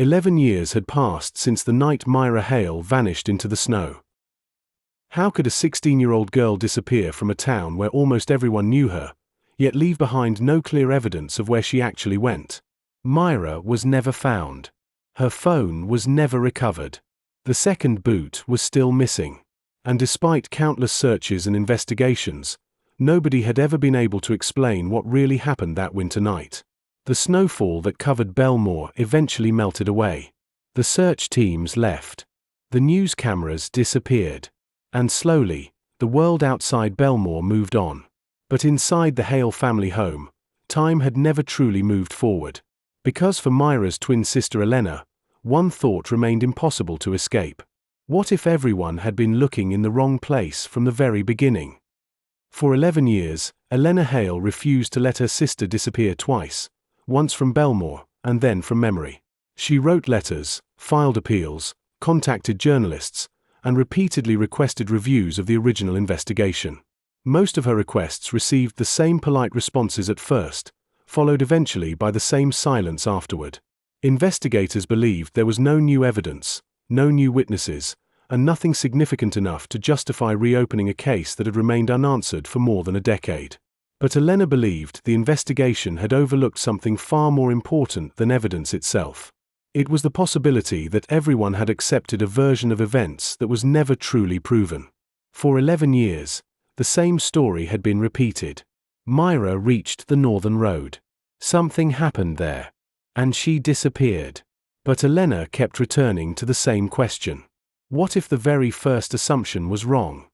11 years had passed since the night Mira Hale vanished into the snow. How could a 16-year-old girl disappear from a town where almost everyone knew her, yet leave behind no clear evidence of where she actually went? Mira was never found. Her phone was never recovered. The second boot was still missing. And despite countless searches and investigations, nobody had ever been able to explain what really happened that winter night. The snowfall that covered Bellmoor eventually melted away. The search teams left. The news cameras disappeared. And slowly, the world outside Bellmoor moved on. But inside the Hale family home, time had never truly moved forward. Because for Mira's twin sister Elena, one thought remained impossible to escape. What if everyone had been looking in the wrong place from the very beginning? For 11 years, Elena Hale refused to let her sister disappear twice, once from Bellmoor, and then from memory. She wrote letters, filed appeals, contacted journalists, and repeatedly requested reviews of the original investigation. Most of her requests received the same polite responses at first, followed eventually by the same silence afterward. Investigators believed there was no new evidence, no new witnesses, and nothing significant enough to justify reopening a case that had remained unanswered for more than a decade. But Elena believed the investigation had overlooked something far more important than evidence itself. It was the possibility that everyone had accepted a version of events that was never truly proven. For 11 years, the same story had been repeated. Mira reached the northern road. Something happened there. And she disappeared. But Elena kept returning to the same question. What if the very first assumption was wrong?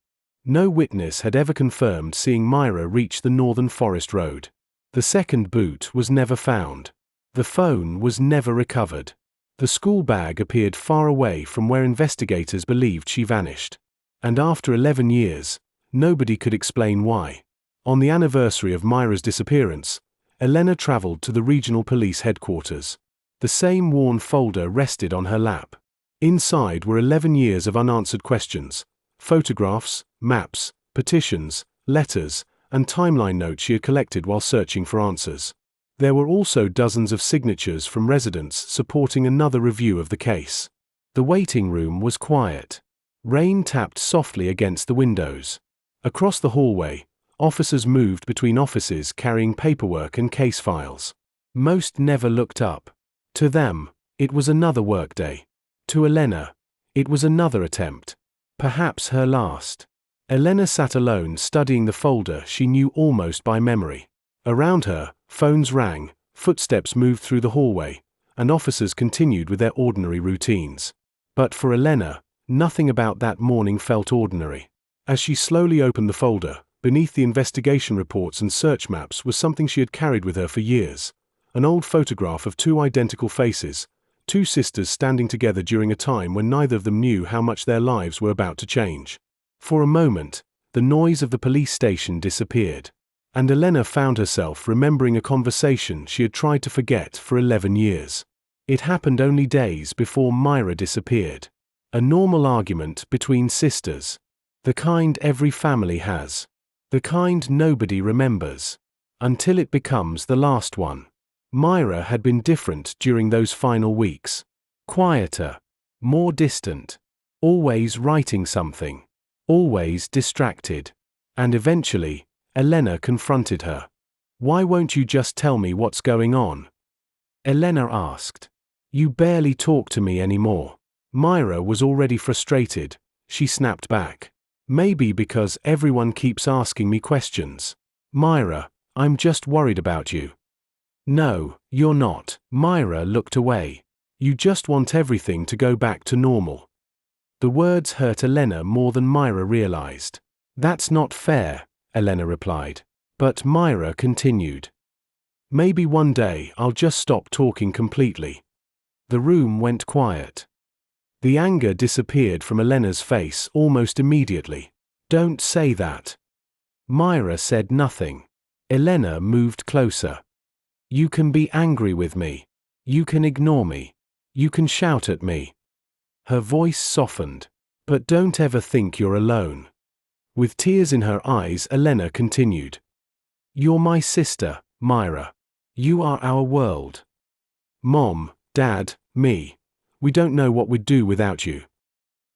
No witness had ever confirmed seeing Mira reach the northern forest road. The second boot was never found. The phone was never recovered. The school bag appeared far away from where investigators believed she vanished. And after 11 years, nobody could explain why. On the anniversary of Mira's disappearance, Elena traveled to the regional police headquarters. The same worn folder rested on her lap. Inside were 11 years of unanswered questions, photographs, maps, petitions, letters, and timeline notes she had collected while searching for answers. There were also dozens of signatures from residents supporting another review of the case. The waiting room was quiet. Rain tapped softly against the windows. Across the hallway, officers moved between offices carrying paperwork and case files. Most never looked up. To them, it was another workday. To Elena, it was another attempt. Perhaps her last. Elena sat alone studying the folder she knew almost by memory. Around her, phones rang, footsteps moved through the hallway, and officers continued with their ordinary routines. But for Elena, nothing about that morning felt ordinary. As she slowly opened the folder, beneath the investigation reports and search maps was something she had carried with her for years. An old photograph of two identical faces, two sisters standing together during a time when neither of them knew how much their lives were about to change. For a moment, the noise of the police station disappeared, and Elena found herself remembering a conversation she had tried to forget for 11 years. It happened only days before Mira disappeared. A normal argument between sisters. The kind every family has. The kind nobody remembers. Until it becomes the last one. Mira had been different during those final weeks. Quieter. More distant. Always writing something. Always distracted. And eventually, Elena confronted her. "Why won't you just tell me what's going on?" Elena asked. "You barely talk to me anymore." Mira was already frustrated. She snapped back. "Maybe because everyone keeps asking me questions." "Mira, I'm just worried about you." "No, you're not." Mira looked away. "You just want everything to go back to normal." The words hurt Elena more than Mira realized. "That's not fair," Elena replied. But Mira continued. "Maybe one day I'll just stop talking completely." The room went quiet. The anger disappeared from Elena's face almost immediately. "Don't say that." Mira said nothing. Elena moved closer. "You can be angry with me. You can ignore me. You can shout at me." Her voice softened. "But don't ever think you're alone." With tears in her eyes, Elena continued. "You're my sister, Mira. You are our world. Mom, Dad, Me. We don't know what we'd do without you.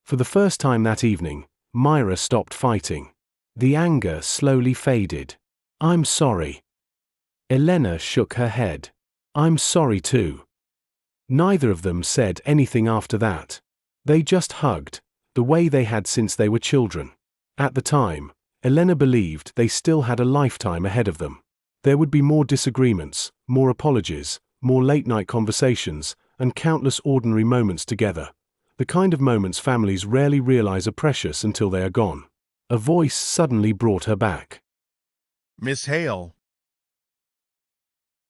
For the first time that evening, Mira stopped fighting. The anger slowly faded. I'm sorry. Elena shook her head. I'm sorry too. Neither of them said anything after that. They just hugged, the way they had since they were children. At the time, Elena believed they still had a lifetime ahead of them. There would be more disagreements, more apologies, more late-night conversations, and countless ordinary moments together. The kind of moments families rarely realize are precious until they are gone. A voice suddenly brought her back. Miss Hale.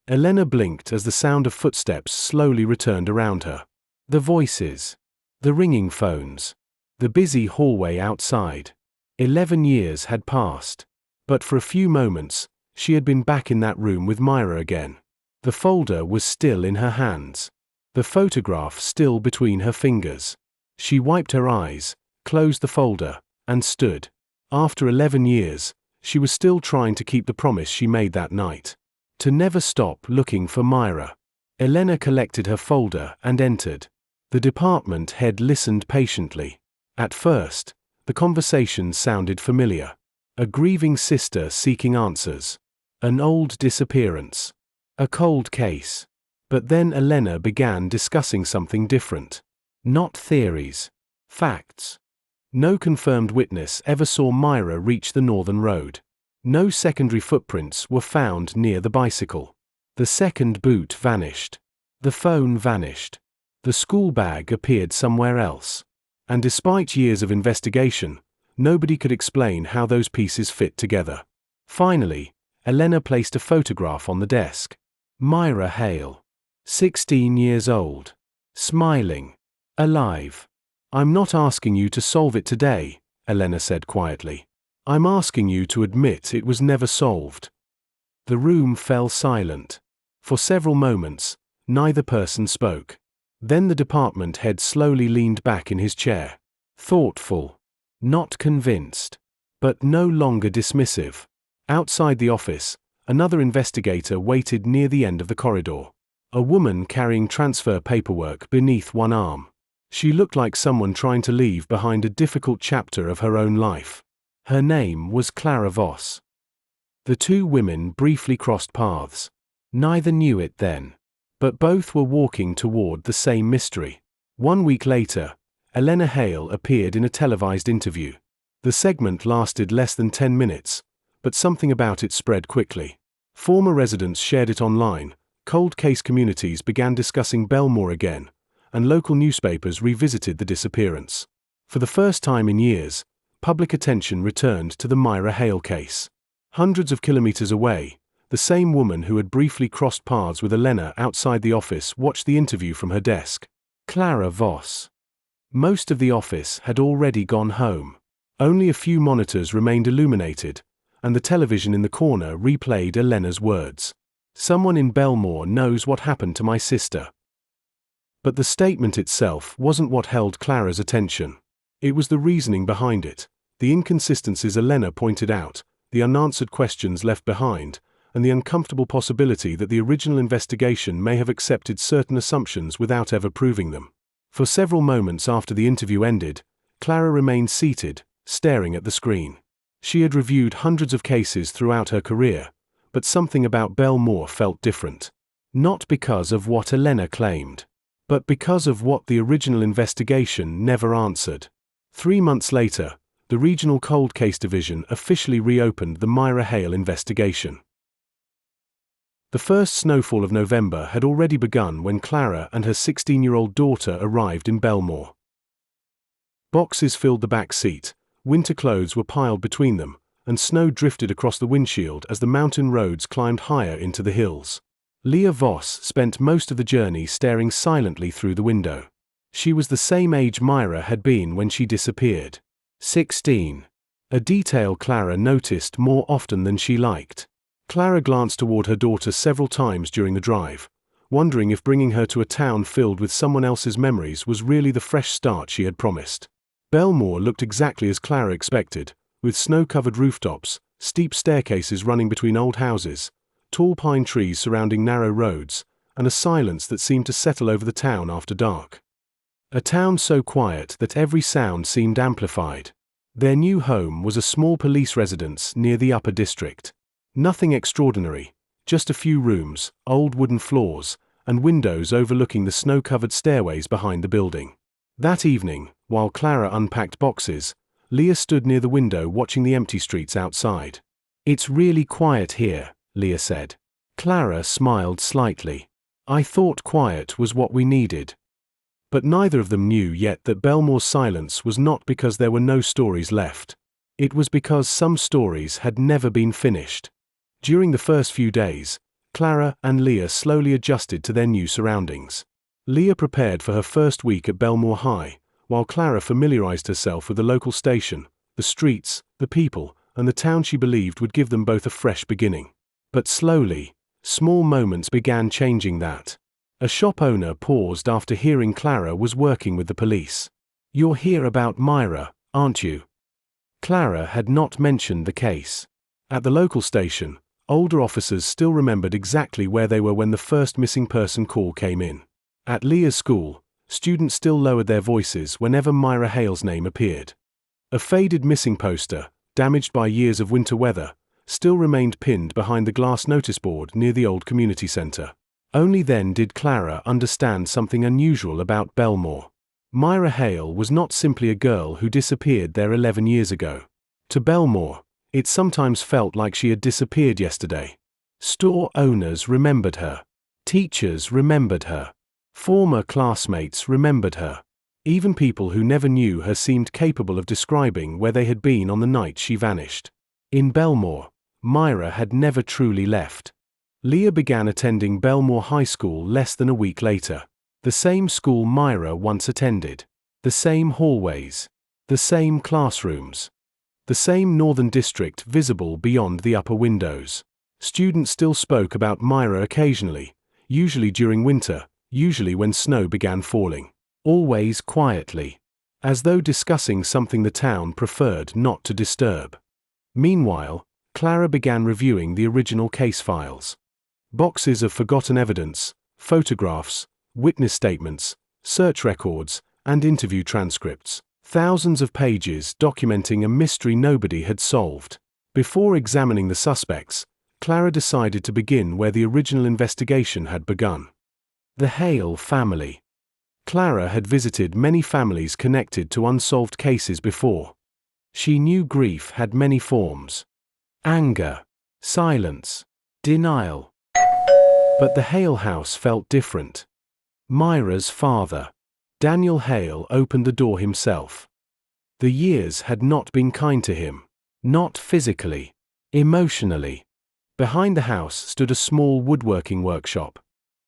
Elena blinked as the sound of footsteps slowly returned around her. The voices. The ringing phones. The busy hallway outside. 11 years had passed. But for a few moments, she had been back in that room with Mira again. The folder was still in her hands. The photograph still between her fingers. She wiped her eyes, closed the folder, and stood. After 11 years, she was still trying to keep the promise she made that night. To never stop looking for Mira. Elena collected her folder and entered. The department head listened patiently. At first, the conversation sounded familiar. A grieving sister seeking answers. An old disappearance. A cold case. But then Elena began discussing something different. Not theories. Facts. No confirmed witness ever saw Mira reach the northern road. No secondary footprints were found near the bicycle. The second boot vanished. The phone vanished. The school bag appeared somewhere else. And despite years of investigation, nobody could explain how those pieces fit together. Finally, Elena placed a photograph on the desk. Mira Hale. 16 years old. Smiling. Alive. I'm not asking you to solve it today, Elena said quietly. I'm asking you to admit it was never solved. The room fell silent. For several moments, neither person spoke. Then the department head slowly leaned back in his chair. Thoughtful. Not convinced. But no longer dismissive. Outside the office, another investigator waited near the end of the corridor. A woman carrying transfer paperwork beneath one arm. She looked like someone trying to leave behind a difficult chapter of her own life. Her name was Clara Voss. The two women briefly crossed paths. Neither knew it then. But both were walking toward the same mystery. 1 week later, Elena Hale appeared in a televised interview. The segment lasted less than 10 minutes, but something about it spread quickly. Former residents shared it online, cold case communities began discussing Bellmoor again, and local newspapers revisited the disappearance. For the first time in years, public attention returned to the Mira Hale case. Hundreds of kilometers away, the same woman who had briefly crossed paths with Elena outside the office watched the interview from her desk. Clara Voss. Most of the office had already gone home. Only a few monitors remained illuminated, and the television in the corner replayed Elena's words. Someone in Bellmoor knows what happened to my sister. But the statement itself wasn't what held Clara's attention. It was the reasoning behind it, the inconsistencies Elena pointed out, the unanswered questions left behind, and the uncomfortable possibility that the original investigation may have accepted certain assumptions without ever proving them. For several moments after the interview ended, Clara remained seated, staring at the screen. She had reviewed hundreds of cases throughout her career, but something about Bellmoor felt different. Not because of what Elena claimed, but because of what the original investigation never answered. 3 months later, the Regional Cold Case Division officially reopened the Mira Hale investigation. The first snowfall of November had already begun when Clara and her 16-year-old daughter arrived in Bellmoor. Boxes filled the back seat, winter clothes were piled between them, and snow drifted across the windshield as the mountain roads climbed higher into the hills. Leah Voss spent most of the journey staring silently through the window. She was the same age Mira had been when she disappeared. 16. A detail Clara noticed more often than she liked. Clara glanced toward her daughter several times during the drive, wondering if bringing her to a town filled with someone else's memories was really the fresh start she had promised. Bellmoor looked exactly as Clara expected, with snow-covered rooftops, steep staircases running between old houses, tall pine trees surrounding narrow roads, and a silence that seemed to settle over the town after dark. A town so quiet that every sound seemed amplified. Their new home was a small police residence near the upper district. Nothing extraordinary, just a few rooms, old wooden floors, and windows overlooking the snow-covered stairways behind the building. That evening, while Clara unpacked boxes, Leah stood near the window watching the empty streets outside. "It's really quiet here," Leah said. Clara smiled slightly. "I thought quiet was what we needed." But neither of them knew yet that Bellmoor's silence was not because there were no stories left. It was because some stories had never been finished. During the first few days, Clara and Leah slowly adjusted to their new surroundings. Leah prepared for her first week at Bellmoor High, while Clara familiarized herself with the local station, the streets, the people, and the town she believed would give them both a fresh beginning. But slowly, small moments began changing that. A shop owner paused after hearing Clara was working with the police. "You're here about Mira, aren't you?" Clara had not mentioned the case. At the local station, older officers still remembered exactly where they were when the first missing person call came in. At Leah's school, students still lowered their voices whenever Mira Hale's name appeared. A faded missing poster, damaged by years of winter weather, still remained pinned behind the glass notice board near the old community center. Only then did Clara understand something unusual about Bellmoor. Mira Hale was not simply a girl who disappeared there 11 years ago. To Bellmoor, it sometimes felt like she had disappeared yesterday. Store owners remembered her. Teachers remembered her. Former classmates remembered her. Even people who never knew her seemed capable of describing where they had been on the night she vanished. In Bellmoor, Mira had never truly left. Leah began attending Bellmoor High School less than a week later. The same school Mira once attended. The same hallways. The same classrooms. The same northern district visible beyond the upper windows. Students still spoke about Mira occasionally, usually during winter, usually when snow began falling. Always quietly. As though discussing something the town preferred not to disturb. Meanwhile, Clara began reviewing the original case files. Boxes of forgotten evidence, photographs, witness statements, search records, and interview transcripts. Thousands of pages documenting a mystery nobody had solved. Before examining the suspects, Clara decided to begin where the original investigation had begun. The Hale family. Clara had visited many families connected to unsolved cases before. She knew grief had many forms. Anger, silence, denial. But the Hale house felt different. Myra's father, Daniel Hale, opened the door himself. The years had not been kind to him. Not physically, emotionally. Behind the house stood a small woodworking workshop.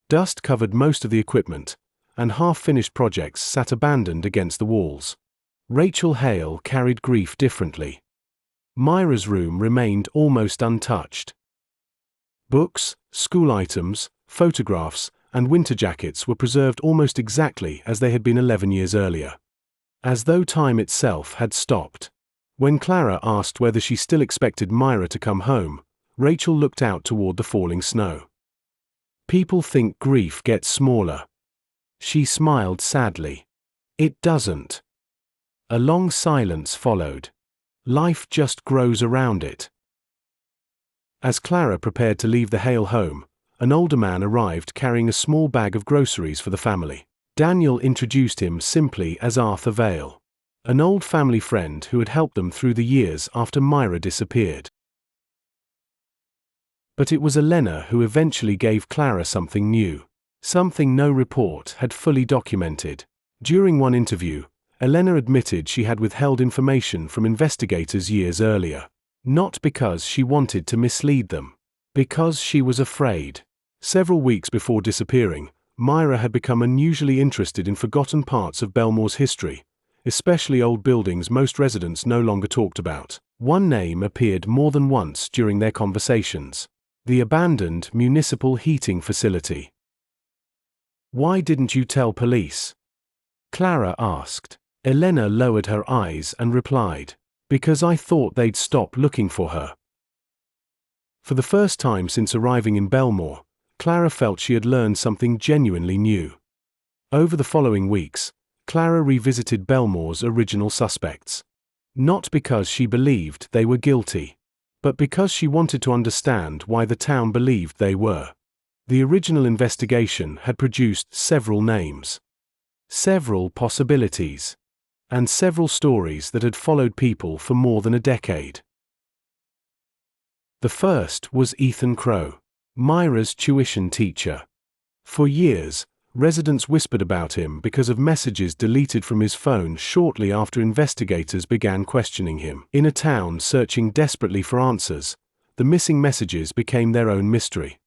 Dust covered most of the equipment, and half-finished projects sat abandoned against the walls. Rachel Hale carried grief differently. Myra's room remained almost untouched. Books, school items, photographs, and winter jackets were preserved almost exactly as they had been 11 years earlier. As though time itself had stopped. When Clara asked whether she still expected Mira to come home, Rachel looked out toward the falling snow. "People think grief gets smaller." She smiled sadly. "It doesn't." A long silence followed. Life just grows around it. As Clara prepared to leave the Hale home, an older man arrived carrying a small bag of groceries for the family. Daniel introduced him simply as Arthur Vale, an old family friend who had helped them through the years after Mira disappeared. But it was Elena who eventually gave Clara something new, something no report had fully documented. During one interview, Elena admitted she had withheld information from investigators years earlier. Not because she wanted to mislead them. Because she was afraid. Several weeks before disappearing, Mira had become unusually interested in forgotten parts of Bellmoor's history, especially old buildings most residents no longer talked about. One name appeared more than once during their conversations. The abandoned municipal heating facility. "Why didn't you tell police?" Clara asked. Elena lowered her eyes and replied, "Because I thought they'd stop looking for her." For the first time since arriving in Bellmoor, Clara felt she had learned something genuinely new. Over the following weeks, Clara revisited Bellmoor's original suspects. Not because she believed they were guilty, but because she wanted to understand why the town believed they were. The original investigation had produced several names, several possibilities, and several stories that had followed people for more than a decade. The first was Ethan Crow, Myra's tuition teacher. For years, residents whispered about him because of messages deleted from his phone shortly after investigators began questioning him. In a town searching desperately for answers, the missing messages became their own mystery.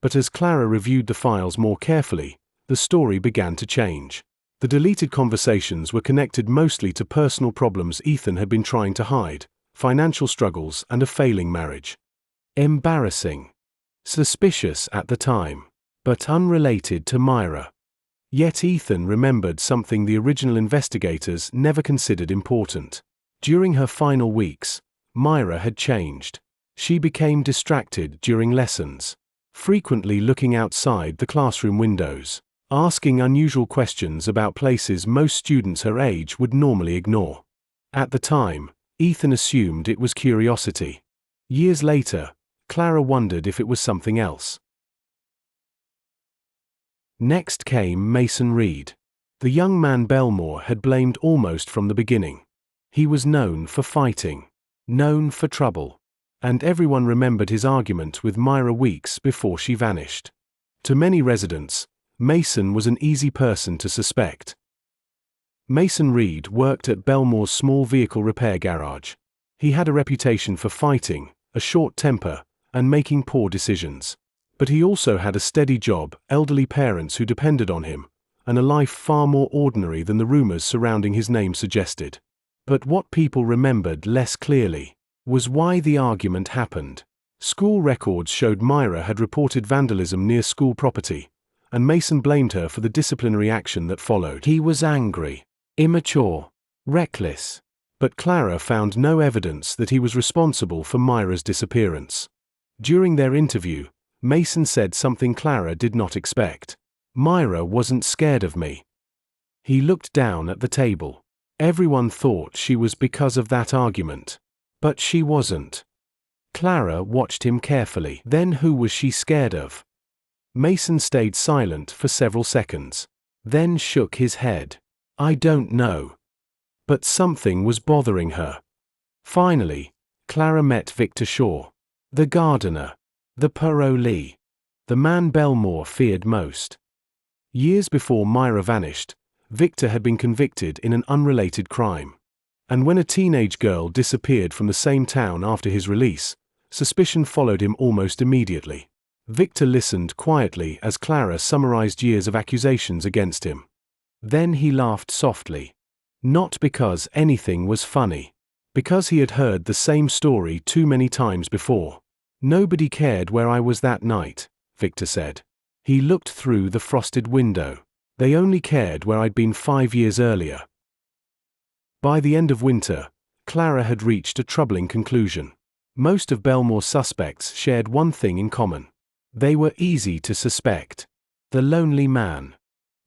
But as Clara reviewed the files more carefully, the story began to change. The deleted conversations were connected mostly to personal problems Ethan had been trying to hide, financial struggles, and a failing marriage. Embarrassing. Suspicious at the time, but unrelated to Myra. Yet Ethan remembered something the original investigators never considered important. During her final weeks, Myra had changed. She became distracted during lessons, frequently looking outside the classroom windows, asking unusual questions about places most students her age would normally ignore. At the time, Ethan assumed it was curiosity. Years later, Clara wondered if it was something else. Next came Mason Reed. The young man Bellmoor had blamed almost from the beginning. He was known for fighting, known for trouble, and everyone remembered his argument with Myra weeks before she vanished. To many residents, Mason was an easy person to suspect. Mason Reed worked at Bellmoor's small vehicle repair garage. He had a reputation for fighting, a short temper, and making poor decisions. But he also had a steady job, elderly parents who depended on him, and a life far more ordinary than the rumors surrounding his name suggested. But what people remembered less clearly was why the argument happened. School records showed Myra had reported vandalism near school property, and Mason blamed her for the disciplinary action that followed. He was angry, immature, reckless. But Clara found no evidence that he was responsible for Myra's disappearance. During their interview, Mason said something Clara did not expect. Myra wasn't scared of me. He looked down at the table. Everyone thought she was because of that argument. But she wasn't. Clara watched him carefully. Then who was she scared of? Mason stayed silent for several seconds, then shook his head. I don't know. But something was bothering her. Finally, Clara met Victor Shaw, the gardener, the parolee, the man Bellmoor feared most. Years before Myra vanished, Victor had been convicted in an unrelated crime. And when a teenage girl disappeared from the same town after his release, suspicion followed him almost immediately. Victor listened quietly as Clara summarized years of accusations against him. Then he laughed softly. Not because anything was funny. Because he had heard the same story too many times before. Nobody cared where I was that night, Victor said. He looked through the frosted window. They only cared where I'd been 5 years earlier. By the end of winter, Clara had reached a troubling conclusion. Most of Bellmoor's suspects shared one thing in common. They were easy to suspect. The lonely man,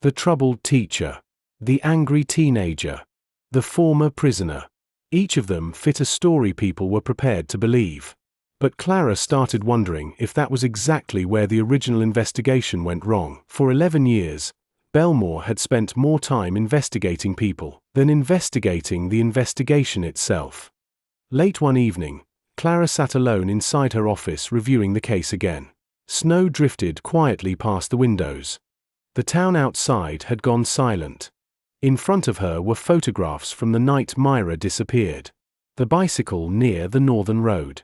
the troubled teacher, the angry teenager, the former prisoner. Each of them fit a story people were prepared to believe. But Clara started wondering if that was exactly where the original investigation went wrong. For 11 years, Bellmoor had spent more time investigating people than investigating the investigation itself. Late one evening, Clara sat alone inside her office reviewing the case again. Snow drifted quietly past the windows. The town outside had gone silent. In front of her were photographs from the night Myra disappeared. The bicycle near the northern road.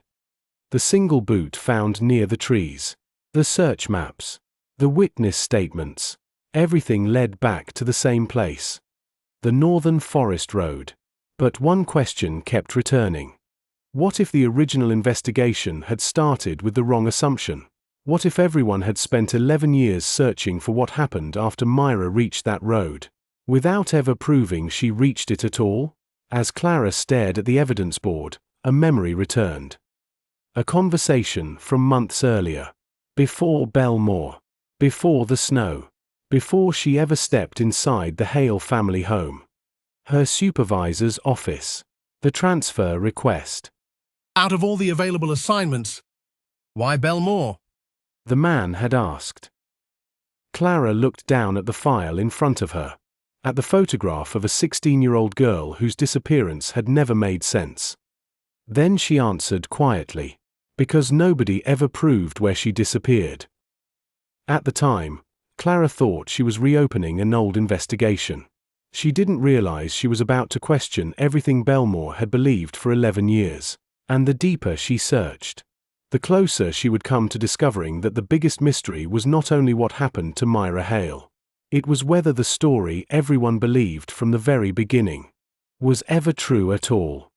The single boot found near the trees. The search maps. The witness statements. Everything led back to the same place. The northern forest road. But one question kept returning. What if the original investigation had started with the wrong assumption? What if everyone had spent 11 years searching for what happened after Myra reached that road, without ever proving she reached it at all? As Clara stared at the evidence board, a memory returned. A conversation from months earlier. Before Bellmoor, Before the snow. Before she ever stepped inside the Hale family home. Her supervisor's office. The transfer request. Out of all the available assignments, why Bellmoor? The man had asked. Clara looked down at the file in front of her. At the photograph of a 16-year-old girl whose disappearance had never made sense. Then she answered quietly. Because nobody ever proved where she disappeared. At the time, Clara thought she was reopening an old investigation. She didn't realize she was about to question everything Bellmoor had believed for 11 years. And the deeper she searched, the closer she would come to discovering that the biggest mystery was not only what happened to Mira Hale. It was whether the story everyone believed from the very beginning was ever true at all.